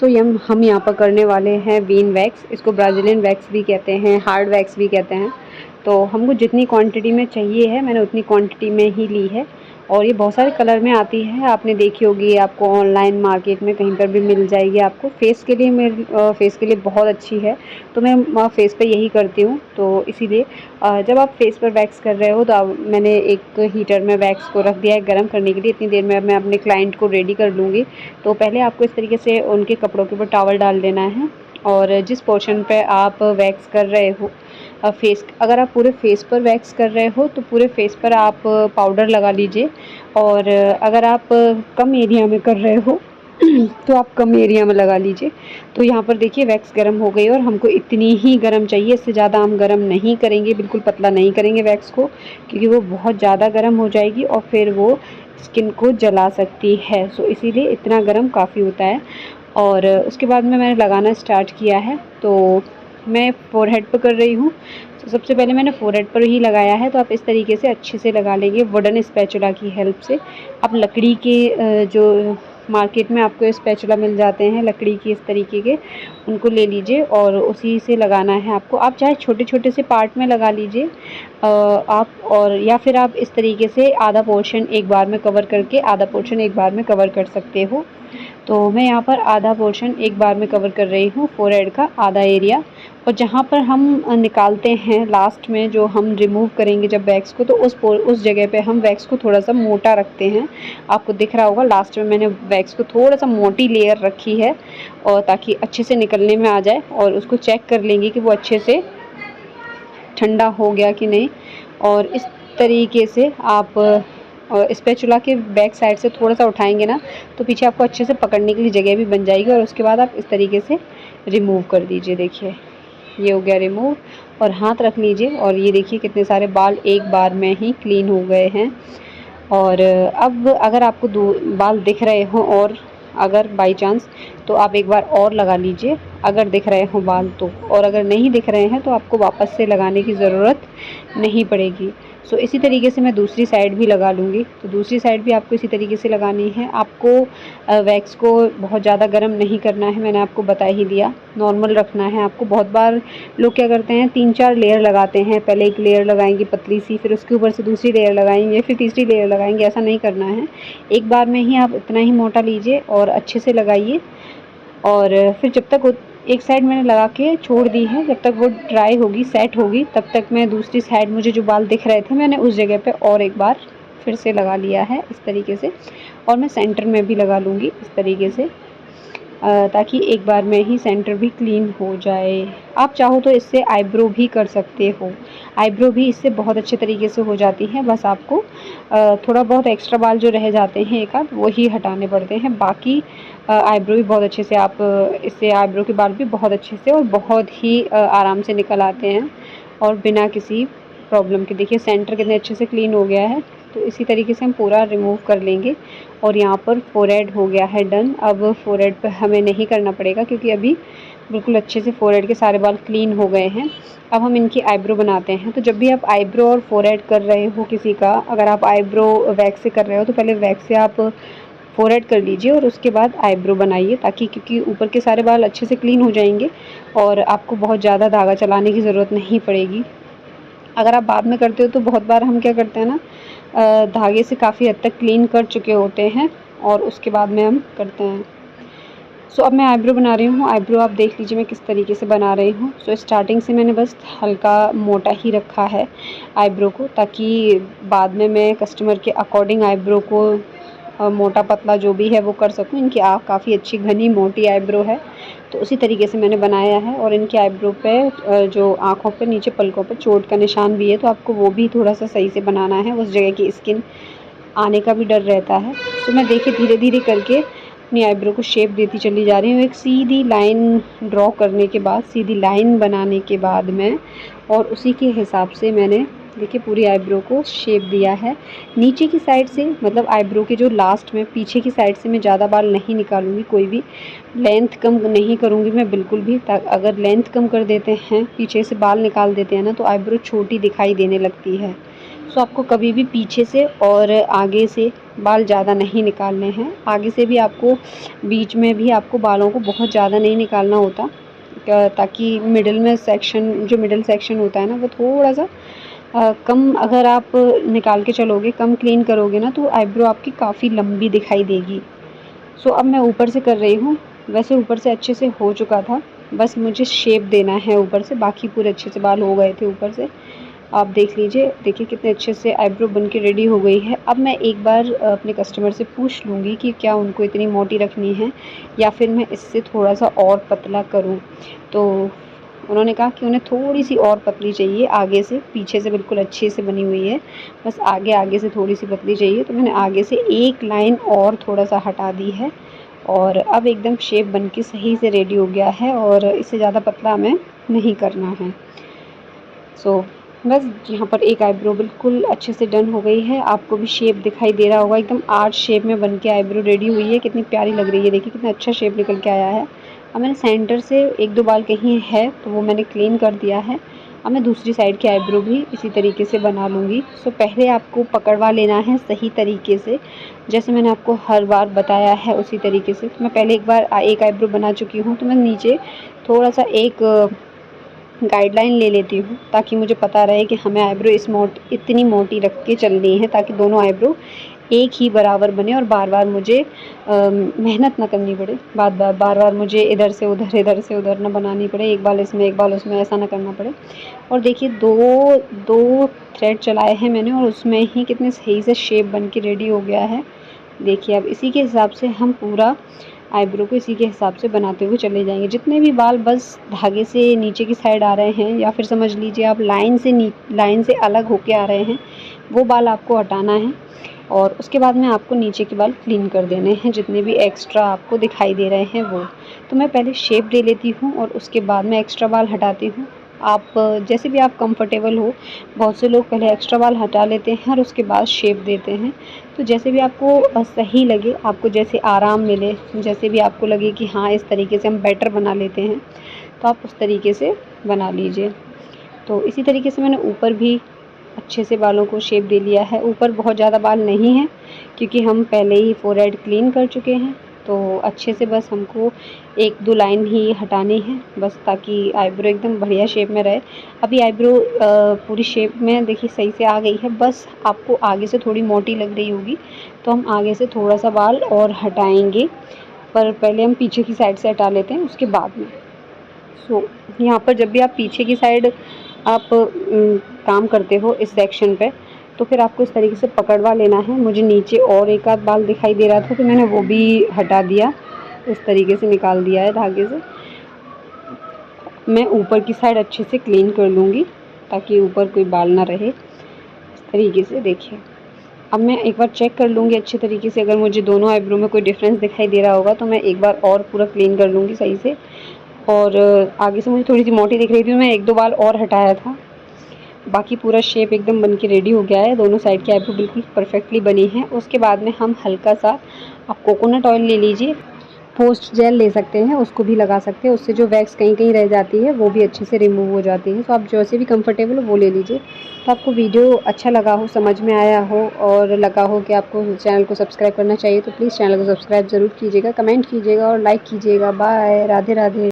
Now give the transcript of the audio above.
सो हम यहाँ पर करने वाले हैं वीन वैक्स। इसको ब्राज़ीलियन वैक्स भी कहते हैं, हार्ड वैक्स भी कहते हैं। तो हमको जितनी क्वांटिटी में चाहिए है मैंने उतनी क्वांटिटी में ही ली है। और ये बहुत सारे कलर में आती है, आपने देखी होगी, आपको ऑनलाइन मार्केट में कहीं पर भी मिल जाएगी आपको। फेस के लिए मेरे फेस के लिए बहुत अच्छी है, तो मैं फेस पे यही करती हूँ। तो इसीलिए जब आप फेस पर वैक्स कर रहे हो तो मैंने एक हीटर में वैक्स को रख दिया है गर्म करने के लिए। इतनी देर में अब मैं अपने क्लाइंट को रेडी कर लूँगी। तो पहले आपको इस तरीके से उनके कपड़ों के ऊपर टॉवल डाल देना है, और जिस पोर्शन पे आप वैक्स कर रहे हो फेस, अगर आप पूरे फेस पर वैक्स कर रहे हो तो पूरे फेस पर आप पाउडर लगा लीजिए। और अगर आप कम एरिया में कर रहे हो तो आप कम एरिया में लगा लीजिए। तो यहाँ पर देखिए वैक्स गर्म हो गई, और हमको इतनी ही गर्म चाहिए, इससे ज़्यादा हम गर्म नहीं करेंगे, बिल्कुल पतला नहीं करेंगे वैक्स को, क्योंकि वो बहुत ज़्यादा गर्म हो जाएगी और फिर वो स्किन को जला सकती है। सो इसीलिए इतना गर्म काफ़ी होता है। और उसके बाद में मैंने लगाना स्टार्ट किया है। तो मैं फ़ोरहेड पर कर रही हूँ। तो सबसे पहले मैंने फ़ोरहेड पर ही लगाया है। तो आप इस तरीके से अच्छे से लगा लेंगे वुडन स्पैचुला की हेल्प से। आप लकड़ी के जो मार्केट में आपको स्पैचुला मिल जाते हैं लकड़ी की इस तरीके के, उनको ले लीजिए और उसी से लगाना है आपको। आप चाहे छोटे छोटे से पार्ट में लगा लीजिए आप, और या फिर आप इस तरीके से आधा पोर्शन एक बार में कवर करके आधा पोर्शन एक बार में कवर कर सकते हो। तो मैं यहाँ पर आधा पोर्शन एक बार में कवर कर रही हूँ, फोरहेड का आधा एरिया। और जहाँ पर हम निकालते हैं लास्ट में, जो हम रिमूव करेंगे जब वैक्स को, तो उस जगह पे हम वैक्स को थोड़ा सा मोटा रखते हैं। आपको दिख रहा होगा लास्ट में मैंने वैक्स को थोड़ा सा मोटी लेयर रखी है, और ताकि अच्छे से निकलने में आ जाए। और उसको चेक कर लेंगे कि वो अच्छे से ठंडा हो गया कि नहीं। और इस तरीके से आप स्पैचुला के बैक साइड से थोड़ा सा उठाएंगे ना, तो पीछे आपको अच्छे से पकड़ने के लिए जगह भी बन जाएगी। और उसके बाद आप इस तरीके से रिमूव कर दीजिए। देखिए ये हो गया रिमूव, और हाथ रख लीजिए और ये देखिए कितने सारे बाल एक बार में ही क्लीन हो गए हैं। और अब अगर आपको दो बाल दिख रहे हों, और अगर बाई चांस, तो आप एक बार और लगा लीजिए अगर दिख रहे हों बाल तो। और अगर नहीं दिख रहे हैं तो आपको वापस से लगाने की ज़रूरत नहीं पड़ेगी। सो इसी तरीके से मैं दूसरी साइड भी लगा लूँगी। तो दूसरी साइड भी आपको इसी तरीके से लगानी है। आपको वैक्स को बहुत ज़्यादा गर्म नहीं करना है, मैंने आपको बता ही दिया, नॉर्मल रखना है आपको। बहुत बार लोग क्या करते हैं, 3-4 लेयर लगाते हैं। पहले एक लेयर लगाएंगे पतली सी, फिर उसके ऊपर से दूसरी लेयर लगाएंगे, फिर तीसरी लेयर लगाएंगे। ऐसा नहीं करना है, एक बार में ही आप इतना ही मोटा लीजिए और अच्छे से लगाइए। और फिर जब तक एक साइड मैंने लगा के छोड़ दी है, जब तक वो ड्राई होगी, सेट होगी, तब तक मैं दूसरी साइड, मुझे जो बाल दिख रहे थे मैंने उस जगह पे और एक बार फिर से लगा लिया है इस तरीके से। और मैं सेंटर में भी लगा लूँगी इस तरीके से, ताकि एक बार में ही सेंटर भी क्लीन हो जाए। आप चाहो तो इससे आईब्रो भी कर सकते हो, आईब्रो भी इससे बहुत अच्छे तरीके से हो जाती है। बस आपको थोड़ा बहुत एक्स्ट्रा बाल जो रह जाते हैं एक आध, वो ही हटाने पड़ते हैं। बाकी आईब्रो भी बहुत अच्छे से आप इससे आईब्रो के बाल भी बहुत अच्छे से और बहुत ही आराम से निकल आते हैं, और बिना किसी प्रॉब्लम के। देखिए सेंटर कितने अच्छे से क्लीन हो गया है। तो इसी तरीके से हम पूरा रिमूव कर लेंगे। और यहाँ पर फोरहेड हो गया है डन। अब फोरहेड पे हमें नहीं करना पड़ेगा, क्योंकि अभी बिल्कुल अच्छे से फोरहेड के सारे बाल क्लीन हो गए हैं। अब हम इनकी आईब्रो बनाते हैं। तो जब भी आप आईब्रो और फोरहेड कर रहे हो किसी का, अगर आप आईब्रो वैक्स से कर रहे हो तो पहले वैक्स से आप फोरहेड कर लीजिए और उसके बाद आईब्रो बनाइए, ताकि क्योंकि ऊपर के सारे बाल अच्छे से क्लीन हो जाएंगे और आपको बहुत ज़्यादा धागा चलाने की ज़रूरत नहीं पड़ेगी। अगर आप बाद में करते हो तो बहुत बार हम क्या करते हैं ना, धागे से काफ़ी हद तक क्लीन कर चुके होते हैं और उसके बाद में हम करते हैं। सो अब मैं आईब्रो बना रही हूँ। आईब्रो आप देख लीजिए मैं किस तरीके से बना रही हूँ। सो स्टार्टिंग से मैंने बस हल्का मोटा ही रखा है आईब्रो को, ताकि बाद में मैं कस्टमर के अकॉर्डिंग आईब्रो को मोटा पतला जो भी है वो कर सकूँ। इनकी काफ़ी अच्छी घनी मोटी आईब्रो है, तो उसी तरीके से मैंने बनाया है। और इनके आईब्रो पे जो आँखों पे नीचे पलकों पे चोट का निशान भी है, तो आपको वो भी थोड़ा सा सही से बनाना है, उस जगह की स्किन आने का भी डर रहता है। तो मैं देखिए धीरे धीरे करके अपनी आईब्रो को शेप देती चली जा रही हूँ। एक सीधी लाइन ड्रॉ करने के बाद, सीधी लाइन बनाने के बाद में, और उसी के हिसाब से मैंने देखिए पूरी आईब्रो को शेप दिया है। नीचे की साइड से, मतलब आईब्रो के जो लास्ट में पीछे की साइड से मैं ज़्यादा बाल नहीं निकालूंगी, कोई भी लेंथ कम नहीं करूँगी मैं बिल्कुल भी। अगर लेंथ कम कर देते हैं, पीछे से बाल निकाल देते हैं ना, तो आईब्रो छोटी दिखाई देने लगती है। सो आपको कभी भी पीछे से और आगे से बाल ज़्यादा नहीं निकालने हैं। आगे से भी आपको, बीच में भी आपको बालों को बहुत ज़्यादा नहीं निकालना होता, ताकि मिडिल में सेक्शन, जो मिडिल सेक्शन होता है ना, वो थोड़ा सा कम अगर आप निकाल के चलोगे, कम क्लीन करोगे ना, तो आईब्रो आपकी काफ़ी लंबी दिखाई देगी। सो अब मैं ऊपर से कर रही हूँ। वैसे ऊपर से अच्छे से हो चुका था, बस मुझे शेप देना है ऊपर से, बाकी पूरे अच्छे से बाल हो गए थे ऊपर से। आप देख लीजिए, देखिए कितने अच्छे से आईब्रो बन के रेडी हो गई है। अब मैं एक बार अपने कस्टमर से पूछ लूँगी कि क्या उनको इतनी मोटी रखनी है या फिर मैं इससे थोड़ा सा और पतला करूँ। तो उन्होंने कहा कि उन्हें थोड़ी सी और पतली चाहिए आगे से, पीछे से बिल्कुल अच्छे से बनी हुई है, बस आगे से थोड़ी सी पतली चाहिए। तो मैंने आगे से एक लाइन और थोड़ा सा हटा दी है और अब एकदम शेप बन के सही से रेडी हो गया है और इससे ज़्यादा पतला हमें नहीं करना है। सो बस यहाँ पर एक आईब्रो बिल्कुल अच्छे से डन हो गई है। आपको भी शेप दिखाई दे रहा होगा, एकदम आर्च शेप में बन के आईब्रो रेडी हुई है। कितनी प्यारी लग रही है, देखिए कितना अच्छा शेप निकल के आया है। अब मैंने सेंटर से एक दो बाल कहीं है तो वो मैंने क्लीन कर दिया है। अब मैं दूसरी साइड की आईब्रो भी इसी तरीके से बना लूँगी। सो पहले आपको पकड़वा लेना है सही तरीके से, जैसे मैंने आपको हर बार बताया है उसी तरीके से। मैं पहले एक बार एक आईब्रो बना चुकी हूँ, तो मैं नीचे थोड़ा सा एक गाइडलाइन ले लेती हूँ, ताकि मुझे पता रहे कि हमें आईब्रो इतनी मोटी रख के चलनी है, ताकि दोनों आईब्रो एक ही बराबर बने और बार बार मुझे मेहनत ना करनी पड़े, बार बार मुझे इधर से उधर ना बनानी पड़े, एक बाल इसमें एक बाल उसमें, ऐसा ना करना पड़े। और देखिए दो थ्रेड चलाए हैं मैंने और उसमें ही कितने सही से शेप बन के रेडी हो गया है। देखिए अब इसी के हिसाब से हम पूरा आईब्रो को इसी के हिसाब से बनाते हुए चले जाएंगे। जितने भी बाल बस धागे से नीचे की साइड आ रहे हैं, या फिर समझ लीजिए आप लाइन से अलग होके आ रहे हैं, वो बाल आपको हटाना है और उसके बाद में आपको नीचे के बाल क्लीन कर देने हैं, जितने भी एक्स्ट्रा आपको दिखाई दे रहे हैं वो। तो मैं पहले शेप दे लेती हूँ और उसके बाद में एक्स्ट्रा बाल हटाती हूँ। आप जैसे भी आप कंफर्टेबल हो, बहुत से लोग पहले एक्स्ट्रा बाल हटा लेते हैं और उसके बाद शेप देते हैं। तो जैसे भी आपको सही लगे, आपको जैसे आराम मिले, जैसे भी आपको लगे कि हाँ इस तरीके से हम बेटर बना लेते हैं, तो आप उस तरीके से बना लीजिए। तो इसी तरीके से मैंने ऊपर भी अच्छे से बालों को शेप दे लिया है। ऊपर बहुत ज़्यादा बाल नहीं हैं, क्योंकि हम पहले ही फोरहेड क्लीन कर चुके हैं। तो अच्छे से बस हमको एक दो लाइन ही हटानी है, बस ताकि आईब्रो एकदम बढ़िया शेप में रहे। अभी आईब्रो पूरी शेप में देखिए सही से आ गई है। बस आपको आगे से थोड़ी मोटी लग रही होगी, तो हम आगे से थोड़ा सा बाल और हटाएंगे, पर पहले हम पीछे की साइड से हटा लेते हैं उसके बाद में। सो यहाँ पर जब भी आप पीछे की साइड आप काम करते हो इस सेक्शन पे, तो फिर आपको इस तरीके से पकड़वा लेना है। मुझे नीचे और एक आध बाल दिखाई दे रहा था, तो मैंने वो भी हटा दिया, इस तरीके से निकाल दिया है धागे से। मैं ऊपर की साइड अच्छे से क्लीन कर लूँगी, ताकि ऊपर कोई बाल ना रहे। इस तरीके से देखिए, अब मैं एक बार चेक कर लूँगी अच्छे तरीके से। अगर मुझे दोनों आईब्रो में कोई डिफरेंस दिखाई दे रहा होगा, तो मैं एक बार और पूरा क्लीन कर लूँगी सही से। और आगे से मुझे थोड़ी सी मोटी दिख रही थी, मैं एक दो बाल और हटाया था। बाकी पूरा शेप एकदम बन के रेडी हो गया है। दोनों साइड की आईब्रो बिल्कुल परफेक्टली बनी है। उसके बाद में हम हल्का सा, आप कोकोनट ऑयल ले लीजिए, पोस्ट जेल ले सकते हैं, उसको भी लगा सकते हैं। उससे जो वैक्स कहीं कहीं रह जाती है वो भी अच्छे से रिमूव हो जाती है। तो आप जैसे भी कंफर्टेबल हो वो ले लीजिए। तो आपको वीडियो अच्छा लगा हो, समझ में आया हो और लगा हो कि आपको चैनल को सब्सक्राइब करना चाहिए, तो प्लीज़ चैनल को सब्सक्राइब ज़रूर कीजिएगा, कमेंट कीजिएगा और लाइक कीजिएगा। बाय, राधे राधे।